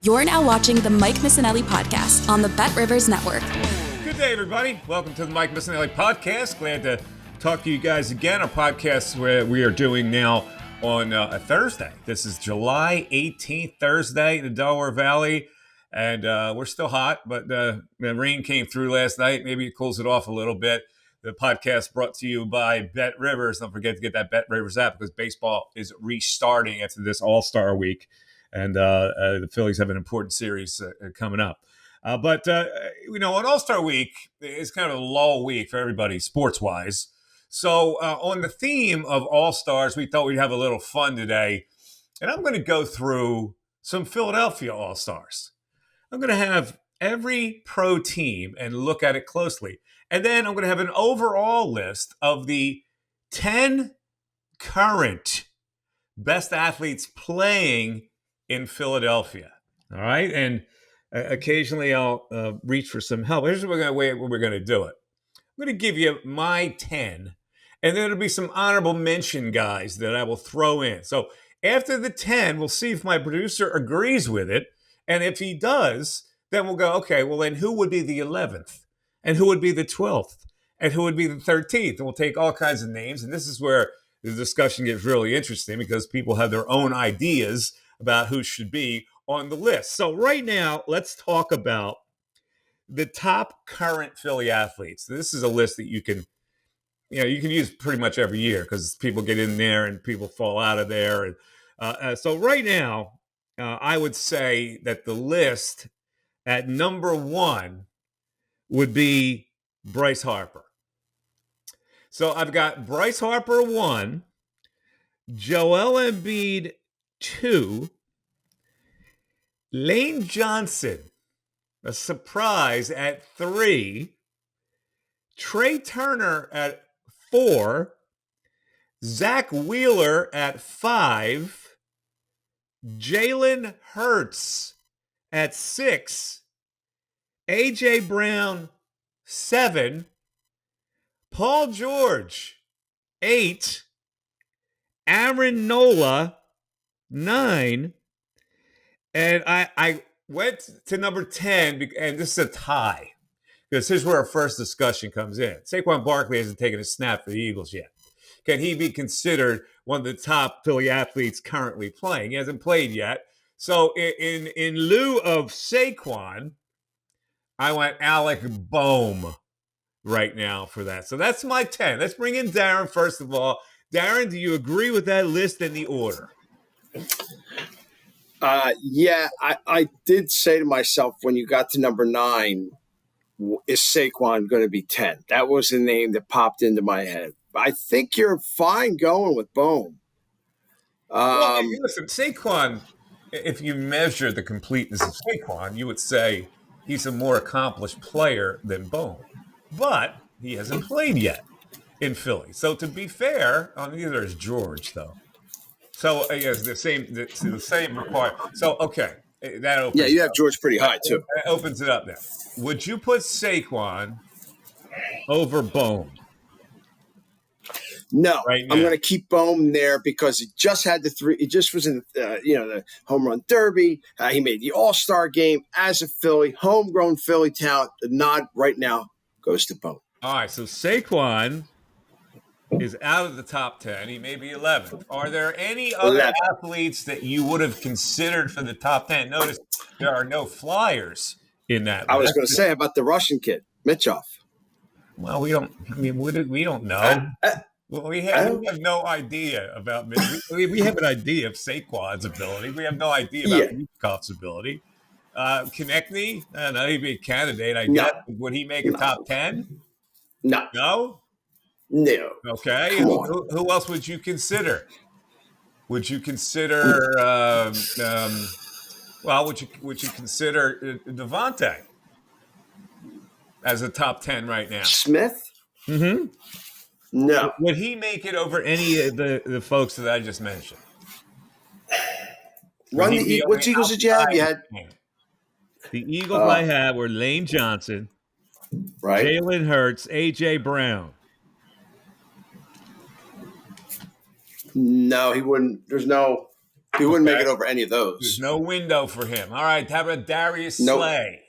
You're now watching the Mike Missanelli podcast on the BetRivers Network. Good day, everybody. Welcome to the Mike Missanelli podcast. Glad to talk to you guys again. Our podcast where we are doing now on a Thursday. This is July 18th, Thursday in the Delaware Valley. And we're still hot, but the rain came through last night. Maybe it cools it off a little bit. The podcast brought to you by BetRivers. Don't forget to get that BetRivers app because baseball is restarting after this All-Star week. And the Phillies have an important series coming up. But on All-Star week, it's kind of a lull week for everybody sports-wise. So on the theme of All-Stars, we thought we'd have a little fun today. And I'm going to go through some Philadelphia All-Stars. I'm going to have every pro team and look at it closely. And then I'm going to have an overall list of the 10 current best athletes playing in Philadelphia. All right. And occasionally I'll reach for some help. Here's what we're going to do it. I'm going to give you my 10, and then there'll be some honorable mention guys that I will throw in. So after the 10, we'll see if my producer agrees with it. And if he does, then we'll go, okay, well, then who would be the 11th? And who would be the 12th? And who would be the 13th? And we'll take all kinds of names. And this is where the discussion gets really interesting because people have their own ideas about who should be on the list. So right now, let's talk about the top current Philly athletes. This is a list that you can use pretty much every year because people get in there and people fall out of there. And so right now, I would say that the list at number 1 would be Bryce Harper. So I've got Bryce Harper 1, Joel Embiid 2, Lane Johnson, a surprise, at 3, Trey Turner at 4, Zach Wheeler at 5, Jalen Hurts at 6, A.J. Brown 7, Paul George 8, Aaron Nola 9, and I went to number 10, and this is a tie because here's where our first discussion comes in. Saquon Barkley hasn't taken a snap for the Eagles yet. Can he be considered one of the top Philly athletes currently playing? He hasn't played yet. So in lieu of Saquon, I went Alec Boehm right now for that. So that's my 10. Let's bring in Darren first of all. Darren, do you agree with that list and the order? Yeah, I did say to myself when you got to number 9, is Saquon going to be 10? That was the name that popped into my head. I think you're fine going with Boehm. Well, listen, Saquon, if you measure the completeness of Saquon, you would say he's a more accomplished player than Boehm. But he hasn't played yet in Philly. So to be fair, neither is George, though. So yes, the same requirement. So okay, that opens. Yeah, you have George pretty high too. That opens it up now. Would you put Saquon over Boehm? No, right I'm going to keep Boehm there because he just had the 3. He just was in the home run derby. He made the All-Star game as a Philly, homegrown Philly talent. The nod right now goes to Boehm. All right, so Saquon is out of the top 10. He may be 11th. Are there any other athletes that you would have considered for the top 10? Notice there are no Flyers in that. I was going to say about the Russian kid, Mitchov. Well, we don't know. We have no idea about we have an idea of Saquon's ability. We have no idea about Mitchov's ability. Konechny, he'd be a candidate, I guess. Would he make a top 10? No? No. Okay. Who else would you consider? Would you consider would you consider Devontae as a top 10 right now? Smith? Mm-hmm. No. Would he make it over any of the folks that I just mentioned? Which Eagles did you have? You had the Eagles I had were Lane Johnson, right? Jalen Hurts, A.J. Brown. No, he wouldn't. There's no He wouldn't make it over any of those. There's no window for him. All right, how about Darius Nope. Slay?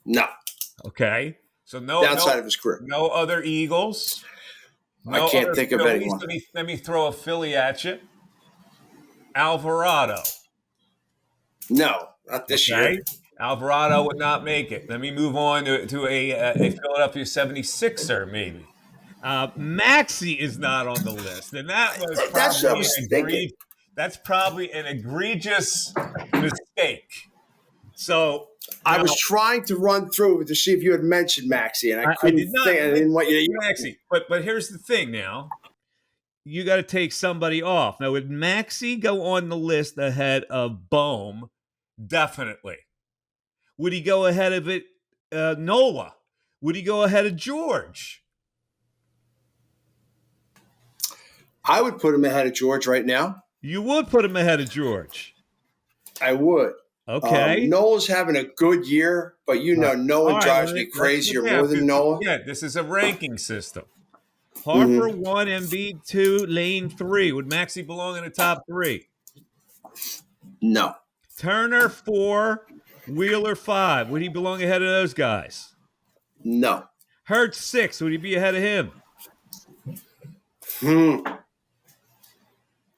No. Okay. So no outside of his career. No other Eagles. I can't think of anyone. Let me throw a Philly at you. Alvarado. No, not this year. Alvarado would not make it. Let me move on to a Philadelphia 76er, maybe. Maxey is not on the list, and that was that's probably an egregious mistake. So I was trying to run through to see if you had mentioned Maxey, and I couldn't think. I didn't want you to Maxey. But here's the thing now. You got to take somebody off. Now, would Maxey go on the list ahead of Bohm? Definitely. Would he go ahead of it, Nola? Would he go ahead of George? I would put him ahead of George right now. You would put him ahead of George? I would. Okay. Nola's having a good year, but no one drives me crazier more than Nola. Yeah, this is a ranking system. Harper 1, Embiid 2, Lane 3. Would Maxey belong in the top 3? No. Turner 4, Wheeler 5. Would he belong ahead of those guys? No. Hurts 6. Would he be ahead of him?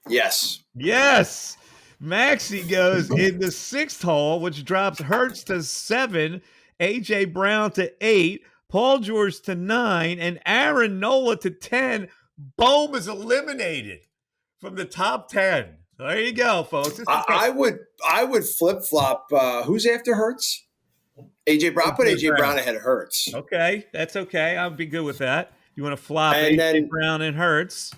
Yes. Yes. Maxey goes in the 6th hole, which drops Hurts to 7, A.J. Brown to 8, Paul George to 9, and Aaron Nola to 10. Bohm is eliminated from the top 10. There you go, folks. I would flip-flop. Who's after Hurts? A.J. Brown. Put A.J. Brown ahead of Hurts. Okay, that's okay. I'll be good with that. You want to flop A.J. Brown and Hurts.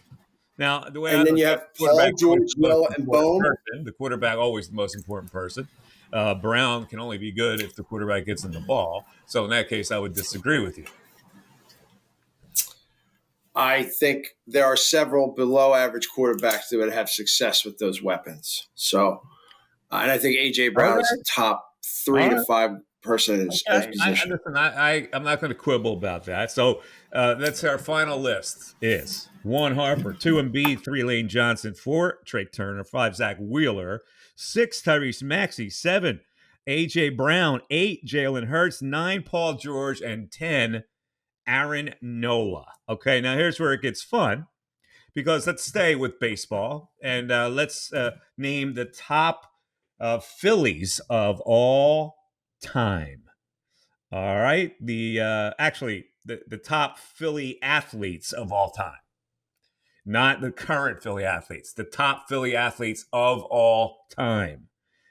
Now, the way then you have Paul George, Nola, and Bohm. The quarterback always the most important person. Brown can only be good if the quarterback gets in the ball. So in that case, I would disagree with you. I think there are several below-average quarterbacks that would have success with those weapons. So, and I think A.J. Brown is the top 3 to 5 person in his position. I'm not going to quibble about that. So that's our final list is 1 Harper, 2 Embiid, 3 Lane Johnson, 4 Trey Turner, 5 Zach Wheeler, 6 Tyrese Maxey, 7 A.J. Brown, 8 Jalen Hurts, 9 Paul George, and 10 Aaron Nola. Okay, now here's where it gets fun because let's stay with baseball and let's name the top Phillies of all time. All right, the top Philly athletes of all time, not the current Philly athletes, the top Philly athletes of all time.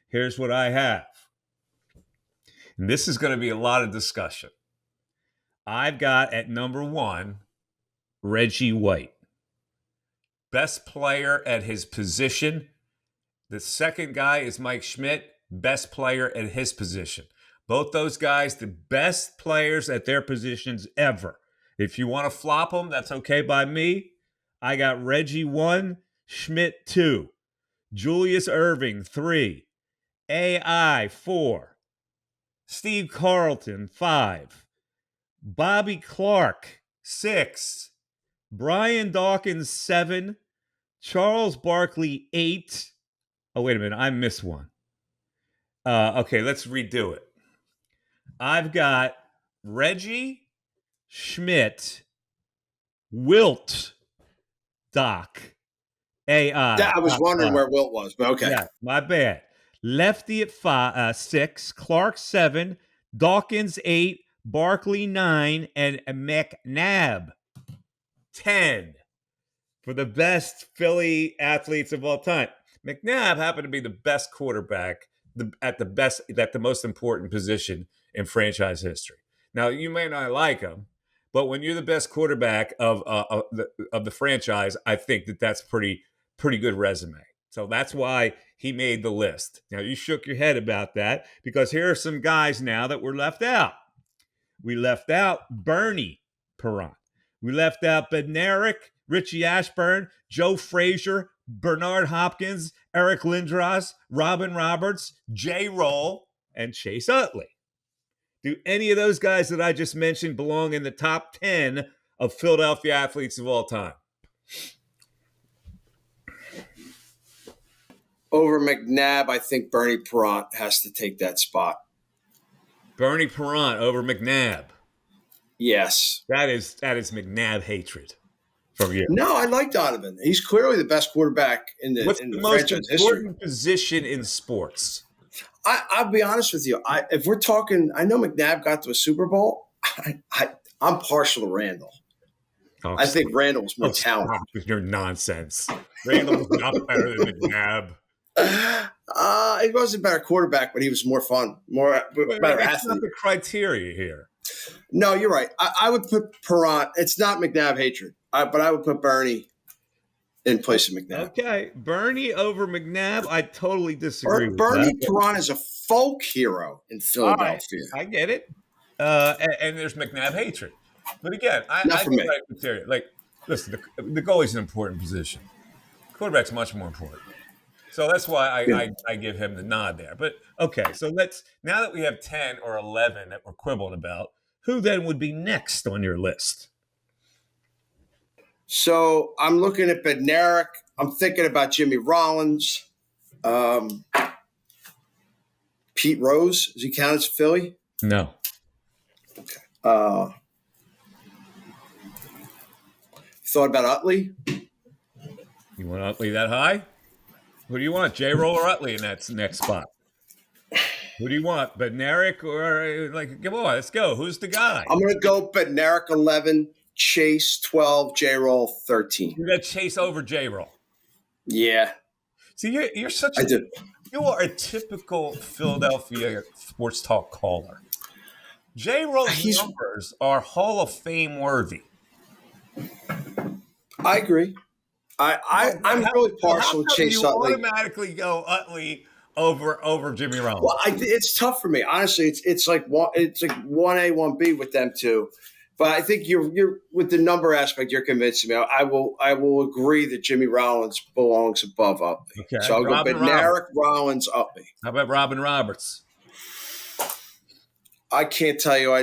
Here's what I have, and this is going to be a lot of discussion. I've got at number 1, Reggie White. Best player at his position. The second guy is Mike Schmidt, best player at his position. Both those guys, the best players at their positions ever. If you want to flop them, that's okay by me. I got Reggie 1, Schmidt 2, Julius Erving 3, AI 4, Steve Carlton 5, Bobby Clark 6, Brian Dawkins 7, Charles Barkley 8. Oh, wait a minute. I missed one. Okay, let's redo it. I've got Reggie, Schmidt, Wilt, Doc, AI. Yeah, I was wondering where Wilt was, but okay. Yeah, my bad. Lefty at 6, Clark 7, Dawkins 8, Barkley 9, and McNabb 10 for the best Philly athletes of all time. McNabb happened to be the best quarterback at the most important position in franchise history. Now, you may not like him, but when you're the best quarterback of the franchise, I think that's pretty good resume. So that's why he made the list. Now, you shook your head about that because here are some guys now that were left out. We left out Bernie Perron. We left out Bednarik, Richie Ashburn, Joe Frazier, Bernard Hopkins, Eric Lindros, Robin Roberts, Jay Roll, and Chase Utley. Do any of those guys that I just mentioned belong in the top 10 of Philadelphia athletes of all time? Over McNabb, I think Bernie Perrant has to take that spot. Bernie Perrant over McNabb. Yes. That is McNabb hatred from you. No, I like Donovan. He's clearly the best quarterback in the What's in the the most franchise important history. position in sports? I'll be honest with you. If we're talking, I know McNabb got to a Super Bowl. I'm partial to Randall. I think Randall was more talented. With your nonsense. Randall was not better than McNabb. He wasn't a better quarterback, but he was more fun, better That's not athlete. the criteria here. No, you're right. I would put Perrant. It's not McNabb hatred, but I would put Bernie in place of McNabb. Okay, Bernie over McNabb. I totally disagree with Bernie that. Perrant is a folk hero in Philadelphia. I get it. And there's McNabb hatred. But again, I for think me. right criteria. Like, listen, the goalie's an important position. Quarterback's much more important. So that's why I give him the nod there. But okay, so now that we have 10 or 11 that we're quibbling about, who then would be next on your list? So I'm looking at Bednarik. I'm thinking about Jimmy Rollins. Pete Rose, does he count as a Philly? No. Okay. Thought about Utley? You want Utley that high? Who do you want, J-Roll or Utley in that next spot? Who do you want, Bednarik or come on, let's go. Who's the guy? I'm going to go Bednarik 11, Chase 12, J-Roll 13. You got Chase over J-Roll. Yeah. See, you're such I did. You are a typical Philadelphia sports talk caller. J-Roll's numbers are Hall of Fame worthy. I agree. I'm really partial to Chase Utley. You automatically go Utley over Jimmy Rollins. Well, it's tough for me. Honestly, it's like 1A, 1B with them two. But I think you're with the number aspect, you're convincing me. I will agree that Jimmy Rollins belongs above Utley. Okay. So I'll go Bednarik, Rollins, Utley. How about Robin Roberts? I can't tell you.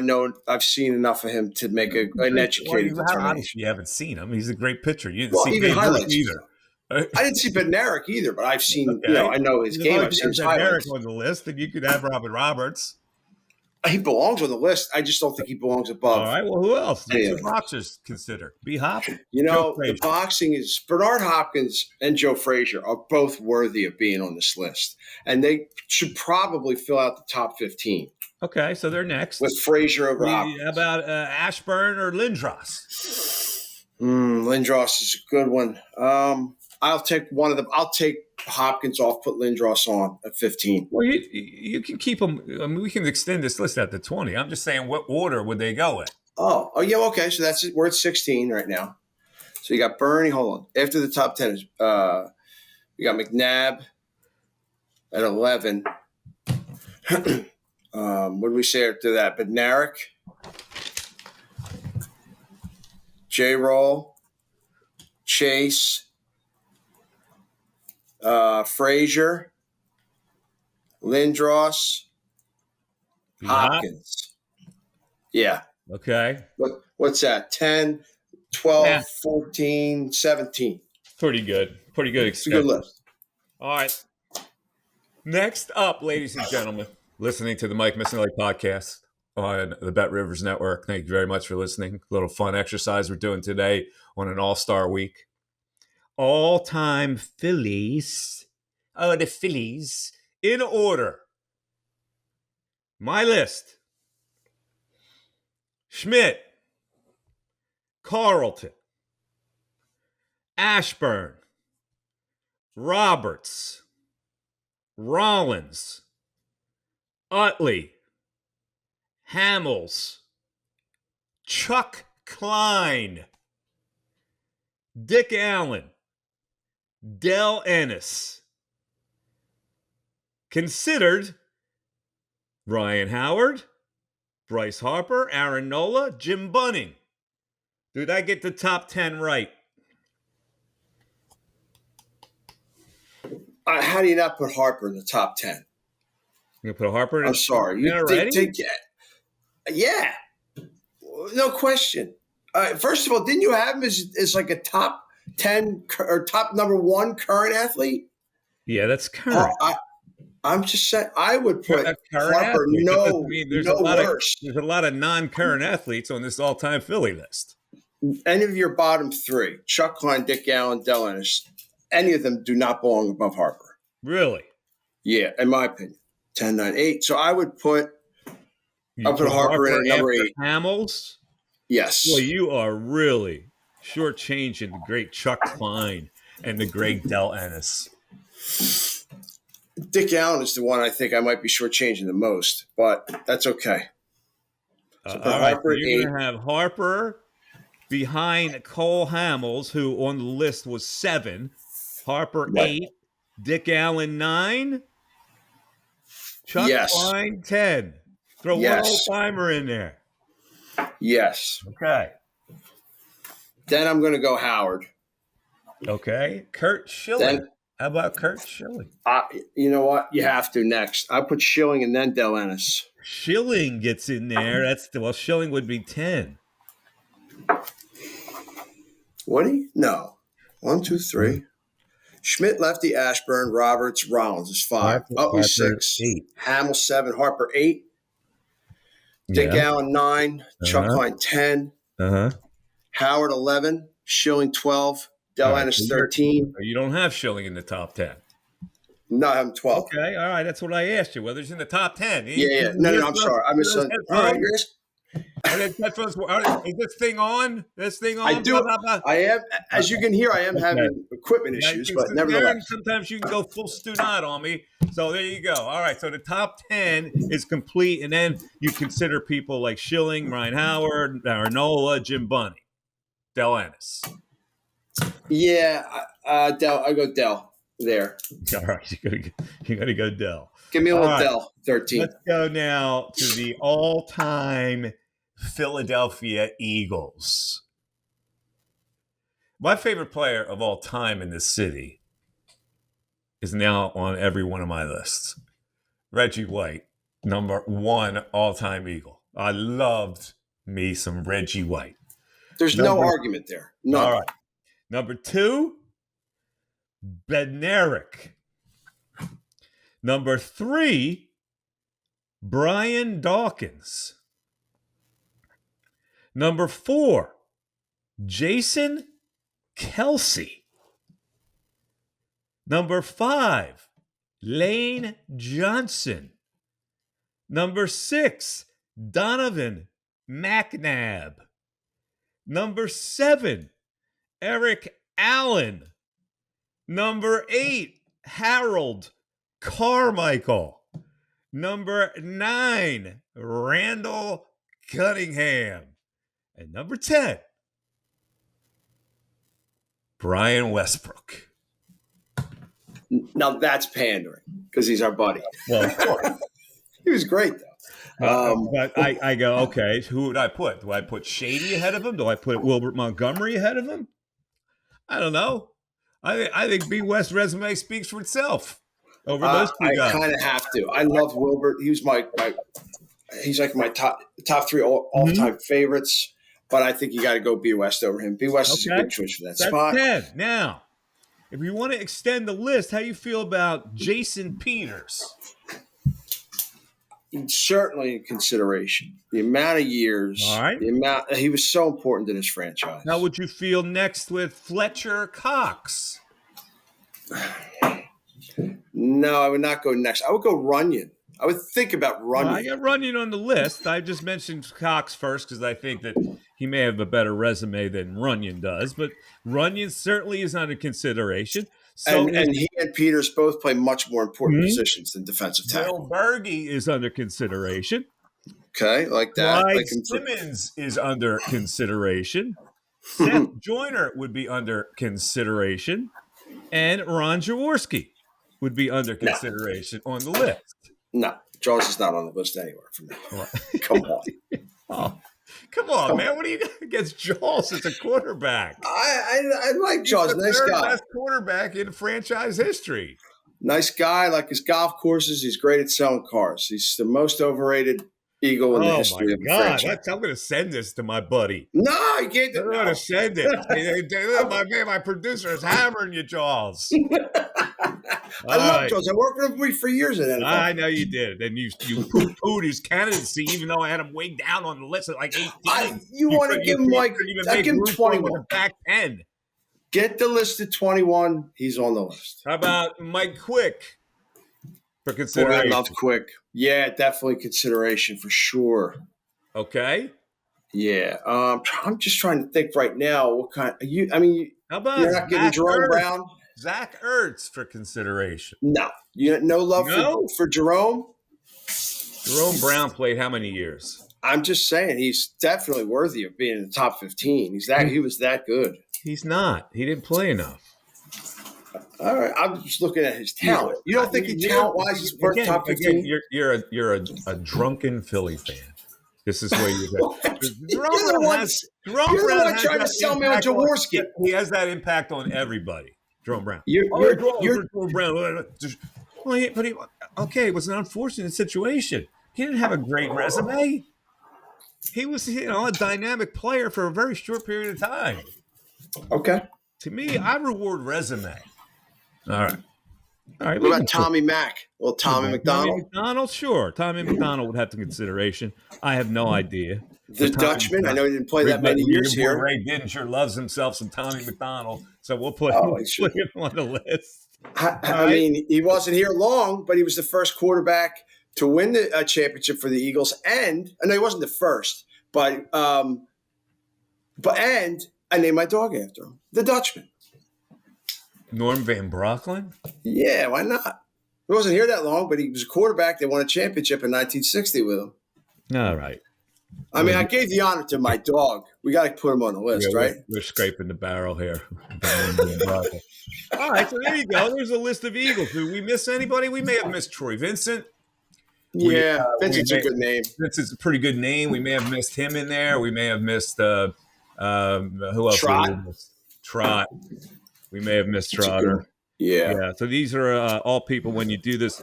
I've seen enough of him to make an educated determination. You haven't seen him. He's a great pitcher. You didn't see even highlights either. I didn't see Bednarik either, but I've seen. Okay. I know his game. I've seen his highlights. on the list, then you could have Robin Roberts. He belongs on the list. I just don't think he belongs above. All right. Well, who else? Two boxers consider. B. Hop. The boxing is Bernard Hopkins and Joe Frazier are both worthy of being on this list, and they should probably fill out the top 15. Okay, so they're next. With Frazier over Hopkins. How about Ashburn or Lindros? Lindros is a good one. I'll take one of them. I'll take Hopkins off, put Lindros on at 15. Well, you can keep them. I mean, we can extend this list out to 20. I'm just saying, what order would they go in? Oh, yeah, okay. So that's it. We're at 16 right now. So you got Bernie. Hold on. After the top 10 is you got McNabb at 11. What did we say after that? Bednarik, J-Roll, Chase, Frazier, Lindros, Hopkins. Yeah. Okay. What's that? 10, 12, 14, 17. Pretty good. It's a good list. All right. Next up, ladies and gentlemen, listening to the Mike Missanelli podcast on the BetRivers Network. Thank you very much for listening. A little fun exercise we're doing today on an all-star week. All-time Phillies. Oh, the Phillies. In order. My list. Schmidt. Carlton. Ashburn. Roberts. Rollins. Utley. Hamels. Chuck Klein. Dick Allen. Del Ennis. Considered Ryan Howard, Bryce Harper, Aaron Nola, Jim Bunning. Did I get the top 10 right? How do you not put Harper in the top 10? You gonna put Harper in? I'm sorry. You already? Yeah. No question. First of all, didn't you have him as like a top 10 or top number 1 current athlete? Yeah, that's current. I'm just saying I would put That's current Harper athlete. That doesn't no mean worse. there's a lot of non-current athletes on this all-time Philly list. Any of your bottom three, Chuck Klein, Dick Allen, Del Ennis, any of them do not belong above Harper. Really? Yeah, in my opinion. 10, 9, 8. So I would put Harper in at number 8. Hamels? Yes. Well, you are really shortchanging the great Chuck Klein and the great Del Ennis. Dick Allen is the one I think I might be shortchanging the most, but that's okay. So all right, so you're going to have Harper behind Cole Hamels, who on the list was 7. Harper 8. Dick Allen 9. Chuck Klein 10. Throw one old-timer in there. Yes. Okay. Then I'm going to go Howard. Okay. Kurt Schilling. How about Kurt Schilling? You know what? You have to next. I put Schilling and then Del Ennis. Schilling gets in there. Schilling would be 10. Would he? No. 1, 2, 3. Schmidt, Lefty, Ashburn, Roberts, Rollins is 5. Utley 6. 8. Hamill 7. Harper 8. Dick Allen 9. Chuck Klein 10. Howard 11. Schilling 12. Del Ennis 13. You don't have Schilling in the top 10. No, I have him 12. Okay, all right. That's what I asked you. Whether he's in the top 10. Yeah. No, I'm sorry. I misunderstood. All right, is this thing on? I do. I am, as you can hear, I am having equipment issues, but nevertheless. Sometimes you can go full Stunat on me. So there you go. All right. So the top 10 is complete, and then you consider people like Schilling, Ryan Howard, Arnola, Jim Bunny, Del Ennis. Yeah, Del. I go Del there. All right, you gotta go Del. Give me a little Del. 13. Let's go now to the all-time Philadelphia Eagles. My favorite player of all time in this city is now on every one of my lists. Reggie White, number 1 all-time Eagle. I loved me some Reggie White. There's no argument there. No. All right. Number 2, Bednarik. Number 3, Brian Dawkins. Number 4, Jason Kelsey. Number 5, Lane Johnson. Number 6, Donovan McNabb. Number 7, Eric Allen. Number 8, Harold Carmichael. Number 9, Randall Cunningham. And number 10, Brian Westbrook. Now that's pandering because he's our buddy. Well, of course. He was great, though. But I go, okay, who would I put? Do I put Shady ahead of him? Do I put Wilbert Montgomery ahead of him? I don't know. I think B. West's resume speaks for itself over those two guys. I kind of have to. I love Wilbert. He was he's like my top 3 all-time favorites. But I think you got to go B. West over him. B. West is a good choice for that spot. 10. Now, if you want to extend the list, how do you feel about Jason Peters? Certainly in consideration. The amount of years, he was so important to this franchise. How would you feel next with Fletcher Cox? No, I would not go next. I would go Runyon. I would think about Runyon. I got Runyon on the list. I just mentioned Cox first because I think that he may have a better resume than Runyon does, but Runyon certainly is under consideration. So and he and Peters both play much more important positions than defensive tackle. Bill Berge is under consideration. Okay, like that. Clyde Simmons is under consideration. Seth Joyner would be under consideration. And Ron Jaworski would be under consideration on the list. No, Jaws is not on the list anywhere for me. Come on. Come on, man. What do you got against Jaws as a quarterback? I like Jaws. He's the nice third guy. best quarterback in franchise history. Nice guy. Like his golf courses. He's great at selling cars. He's the most overrated Eagle in the history of the franchise. I'm going to send this to my buddy. No, you can't. I'm going to send it. My producer is hammering you, Jaws. I love Jones. I worked with him for years in NFL. I know you did. And you poo-pooed his candidacy, even though I had him way down on the list at like 18. You want to give him I give him 21. Back 10. Get the list at 21. He's on the list. How about Mike Quick for consideration? I love Quick. Yeah, definitely consideration for sure. Okay. Yeah. I'm just trying to think right now what kind. How about you're not getting Jerome Brown? Zach Ertz for consideration. No. No love for Jerome? Jerome Brown played how many years? I'm just saying he's definitely worthy of being in the top 15. He was that good. He's not. He didn't play enough. All right. I'm just looking at his talent. You don't think talent-wise he's worth top 15? Again, you're a drunken Philly fan. This is where you go. Jerome Brown trying to sell me on Jaworski. He has that impact on everybody. Jerome Brown. Jerome Brown. It was an unfortunate situation. He didn't have a great resume. He was, a dynamic player for a very short period of time. Okay. To me, I reward resume. All right. What about Tommy Mack? Well, Tommy McDonald? Tommy McDonald, sure. Tommy McDonald would have to consideration. I have no idea. The Dutchman? I know he didn't play that many years here. Ray Didinger loves himself some Tommy McDonald, so we'll put him on the list. He wasn't here long, but he was the first quarterback to win the championship for the Eagles. And I know he wasn't the first, but I named my dog after him, the Dutchman. Norm Van Brocklin? Yeah, why not? He wasn't here that long, but he was a quarterback. They won a championship in 1960 with him. All right. I gave the honor to my dog. We got to put him on the list, right? We're scraping the barrel here. All right, so there you go. There's a list of Eagles. Did we miss anybody? We may have missed Troy Vincent. Vincent's a good name. Vincent's a pretty good name. We may have missed him in there. We may have missed who else? Trot. We may have missed Trotter. Yeah. So these are all people. When you do this,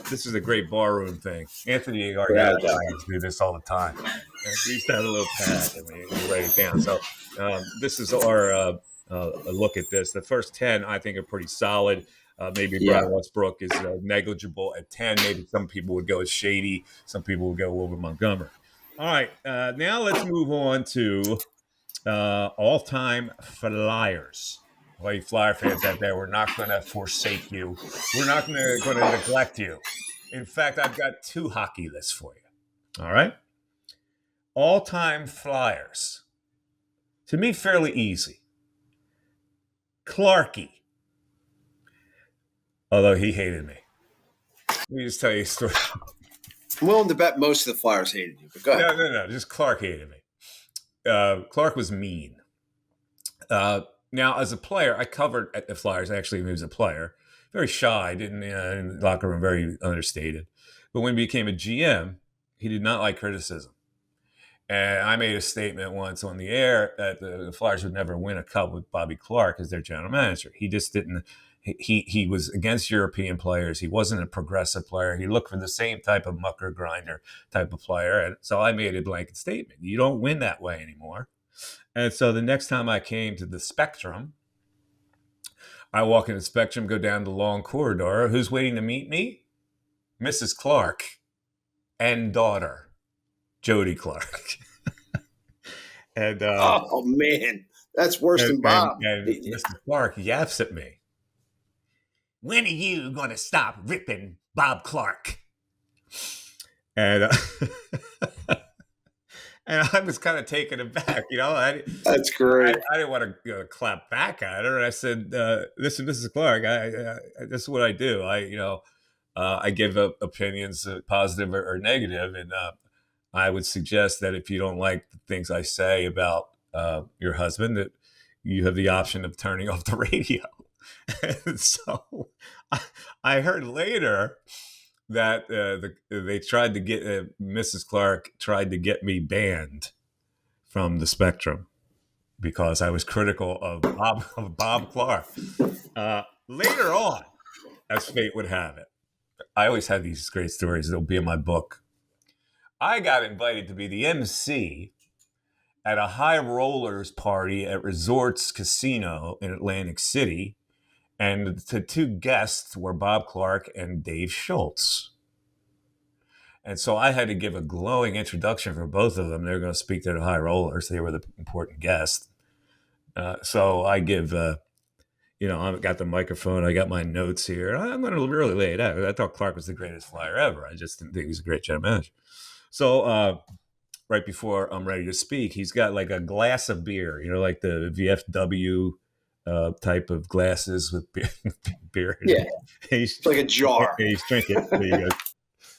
this is a great barroom thing. Anthony Gargano used to do this all the time. We used to have a little pad and we write it down. So this is our look at this. The first 10, I think, are pretty solid. Maybe Brian Westbrook is negligible at 10. Maybe some people would go with Shady. Some people would go over Montgomery. All right. Now let's move on to all-time Flyers. Well, you Flyer fans out there, we're not going to forsake you. We're not going to neglect you. In fact, I've got 2 hockey lists for you. All right? All-time Flyers. To me, fairly easy. Clarkie. Although he hated me. Let me just tell you a story. I'm willing to bet most of the Flyers hated you, but go ahead. No. Just Clark hated me. Clark was mean. Now, as a player, I covered at the Flyers. Actually, he was a player. Very shy, didn't in the locker room, very understated. But when he became a GM, he did not like criticism. And I made a statement once on the air that the Flyers would never win a cup with Bobby Clark as their general manager. He just didn't. He was against European players. He wasn't a progressive player. He looked for the same type of mucker grinder type of player. And so I made a blanket statement. You don't win that way anymore. And so the next time I came to the Spectrum, I walk in the Spectrum, go down the long corridor. Who's waiting to meet me? Mrs. Clark and daughter, Jody Clark. And oh, man. That's worse than Bob. And Mr. Clark yaps at me. When are you going to stop ripping Bob Clark? And and I was kind of taken aback, That's great. I didn't want to clap back at her. And I said, listen, Mrs. Clark, this is what I do. I give opinions, positive or negative. And I would suggest that if you don't like the things I say about your husband, that you have the option of turning off the radio. And so I heard later that they tried to get Mrs. Clark tried to get me banned from the Spectrum because I was critical of Bob Clark. Later on, as fate would have it, I always have these great stories. They'll be in my book. I got invited to be the MC at a high rollers party at Resorts Casino in Atlantic City. And the two guests were Bob Clark and Dave Schultz. And so I had to give a glowing introduction for both of them. They were going to speak to the high rollers. They were the important guests. So I give, I've got the microphone. I got my notes here. I'm going to really lay it out. I thought Clark was the greatest flyer ever. I just didn't think he was a great general manager. So right before I'm ready to speak, he's got like a glass of beer, like the VFW type of glasses with beer. Yeah, it's like a jar. He's drinking. There you go.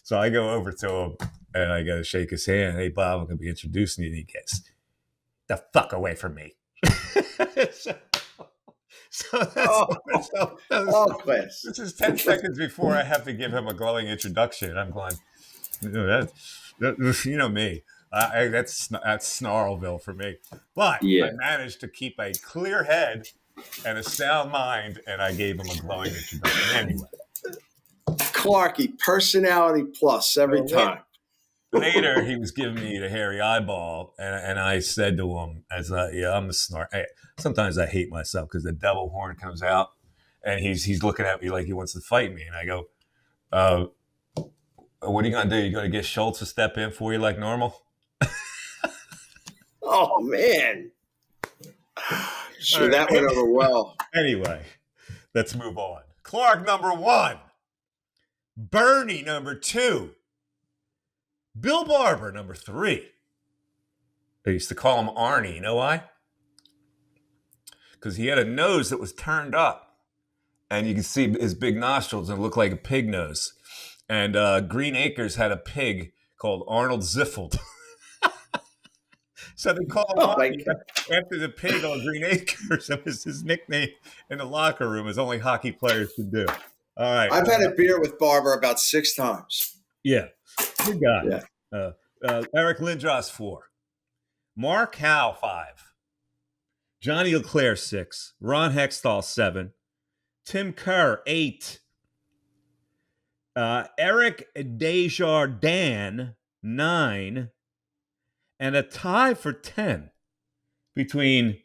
So I go over to him and I go to shake his hand. Hey, Bob, I'm going to be introducing you. And he gets the fuck away from me. So that's Chris. This is 10 seconds before I have to give him a glowing introduction. I'm going, you know me. That's Snarlville for me. But I managed to keep a clear head and a sound mind, and I gave him a glowing introduction anyway. Clarky, personality plus every time. Later, he was giving me the hairy eyeball, and I said to him, I'm a snark. Hey, sometimes I hate myself because the devil horn comes out, and he's looking at me like he wants to fight me. And I go, what are you going to do? You going to get Schultz to step in for you like normal? Oh, man. Sure, that went over well. Anyway, let's move on. Clark, number 1. Bernie, number 2. Bill Barber, number 3. I used to call him Arnie. You know why? Because he had a nose that was turned up. And you can see his big nostrils and it looked like a pig nose. And Green Acres had a pig called Arnold Ziffeld. So they called him Arnie after the pig on Green Acres. That was his nickname in the locker room, as only hockey players could do. All right. I've had a beer with Barber about 6 times. Yeah. Good guy. Yeah. Eric Lindros, 4. Mark Howe, 5. Johnny LeClaire, 6. Ron Hextall, 7. Tim Kerr, 8. Eric Desjardins, 9. And a tie for 10 between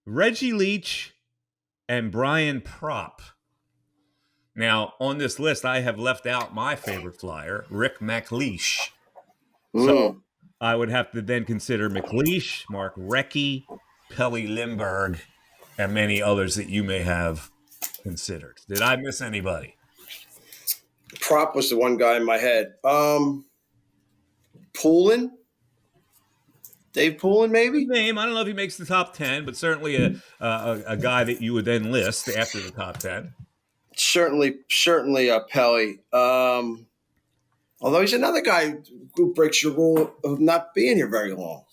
Reggie Leach and Brian Propp. Now, on this list, I have left out my favorite flyer, Rick McLeish. So I would have to then consider McLeish, Mark Recchi, Pelly Lindbergh, and many others that you may have considered. Did I miss anybody? Propp was the one guy in my head. Poulin? Dave Poulin, maybe? Name. I don't know if he makes the top 10, but certainly a guy that you would then list after the top 10. Certainly Pelly. Although he's another guy who breaks your rule of not being here very long.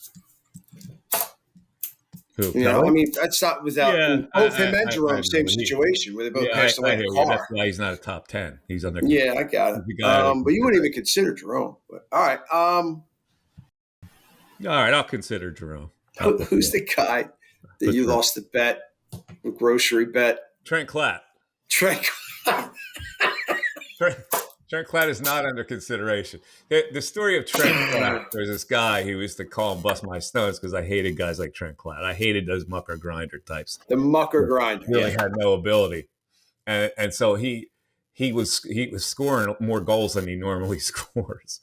Who, I mean, that's not without both him and Jerome, same situation where they both passed away in a car. That's why he's not a top 10. He's under. Yeah, I got it. But you wouldn't even consider Jerome. But, all right. All right, I'll consider Jerome. Who's the guy that you lost the bet, the grocery bet? Trent Klatt. Trent Klatt is not under consideration. The story of Trent Klatt, there's this guy who used to call him Bust My Stones because I hated guys like Trent Klatt. I hated those mucker grinder types. The mucker grinder. Really had no ability. And so he was scoring more goals than he normally scores.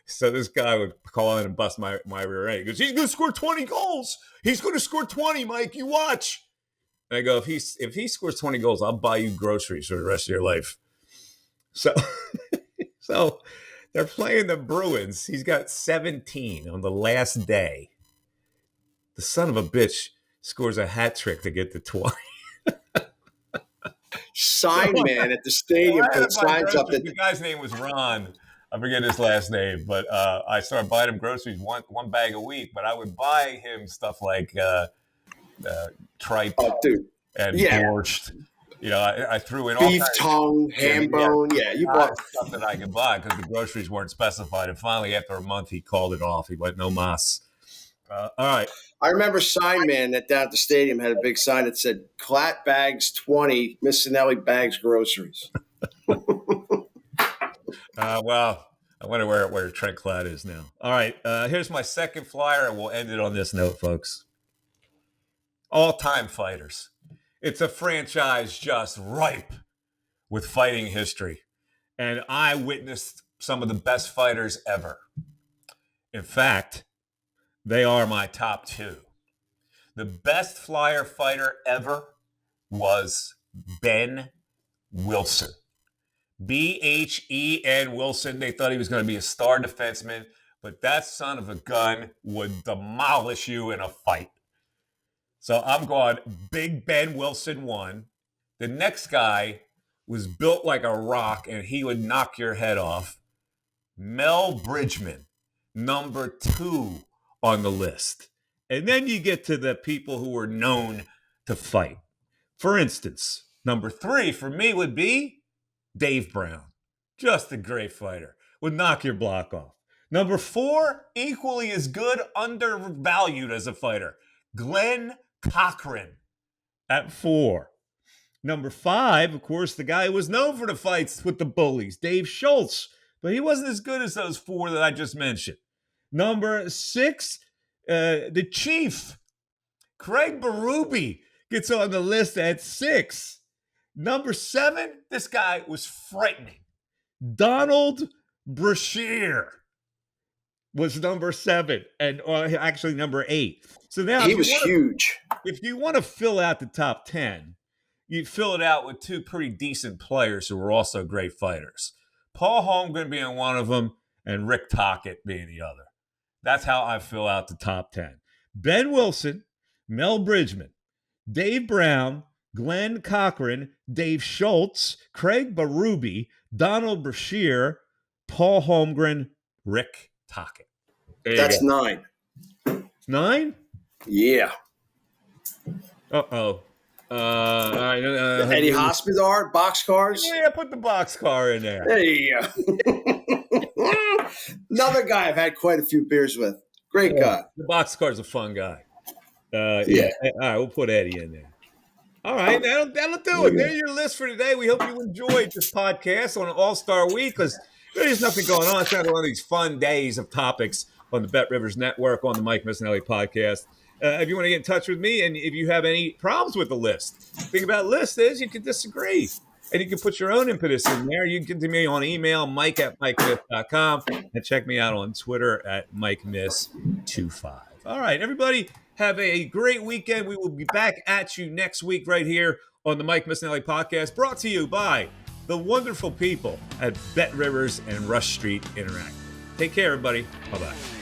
So this guy would call in and bust my rear end. He goes, he's going to score 20 goals. He's going to score 20, Mike. You watch. And I go, if he scores 20 goals, I'll buy you groceries for the rest of your life. So they're playing the Bruins. He's got 17 on the last day. The son of a bitch scores a hat trick to get to 20. Sign man at the stadium put signs up. The guy's name was Ron. I forget his last name, but I started buying him groceries one bag a week. But I would buy him stuff like tripe and borscht. I threw in all beef tongue, ham bone. Yeah, you bought stuff that I could buy because the groceries weren't specified. And finally, after a month, he called it off. He went, no mas. All right. I remember sign man that down at the stadium had a big sign that said, Klatt bags 20, Missanelli bags groceries. Well, I wonder where Trent Klatt is now. All right, here's my second flyer, and we'll end it on this note, folks. All-time fighters. It's a franchise just ripe with fighting history. And I witnessed some of the best fighters ever. In fact, they are my top two. The best flyer fighter ever was Ben Wilson. Bhen Wilson. They thought he was going to be a star defenseman, but that son of a gun would demolish you in a fight. So I'm going Big Ben Wilson 1. The next guy was built like a rock, and he would knock your head off. Mel Bridgman, number 2 on the list. And then you get to the people who were known to fight. For instance, number 3 for me would be Dave Brown. Just a great fighter. Would knock your block off. Number 4, equally as good, undervalued as a fighter. Glenn Cochran at 4. Number 5, of course, the guy who was known for the fights with the bullies, Dave Schultz. But he wasn't as good as those 4 that I just mentioned. Number 6, the Chief, Craig Berube, gets on the list at 6. Number 7, this guy was frightening. Donald Brashear was number 7, and actually number 8. So now he was huge. If you want to fill out the top 10, you fill it out with 2 pretty decent players who were also great fighters. Paul Holmgren being one of them, and Rick Tocchet being the other. That's how I fill out the top 10. Ben Wilson, Mel Bridgman, Dave Brown, Glenn Cochran, Dave Schultz, Craig Berube, Donald Brashear, Paul Holmgren, Rick Tocchet. That's 9. 9? Yeah. Uh-oh. Eddie Hospodar, boxcars? Yeah, put the boxcar in there. There you go. Another guy I've had quite a few beers with. Great guy. The boxcar's a fun guy. Yeah. All right, we'll put Eddie in there. All right, that'll do it. There's your list for today. We hope you enjoyed this podcast on an All-Star Week because there's nothing going on. It's not one of these fun days of topics on the BetRivers Network on the Mike Missanelli podcast. If you want to get in touch with me and if you have any problems with the list, the thing about lists is you can disagree. And you can put your own impetus in there. You can get to me on email, mike@mikemiss.com, and check me out on Twitter at mikemiss25. All right, everybody, have a great weekend. We will be back at you next week right here on the Mike Missanelli podcast, brought to you by the wonderful people at BetRivers and Rush Street Interactive. Take care, everybody. Bye-bye.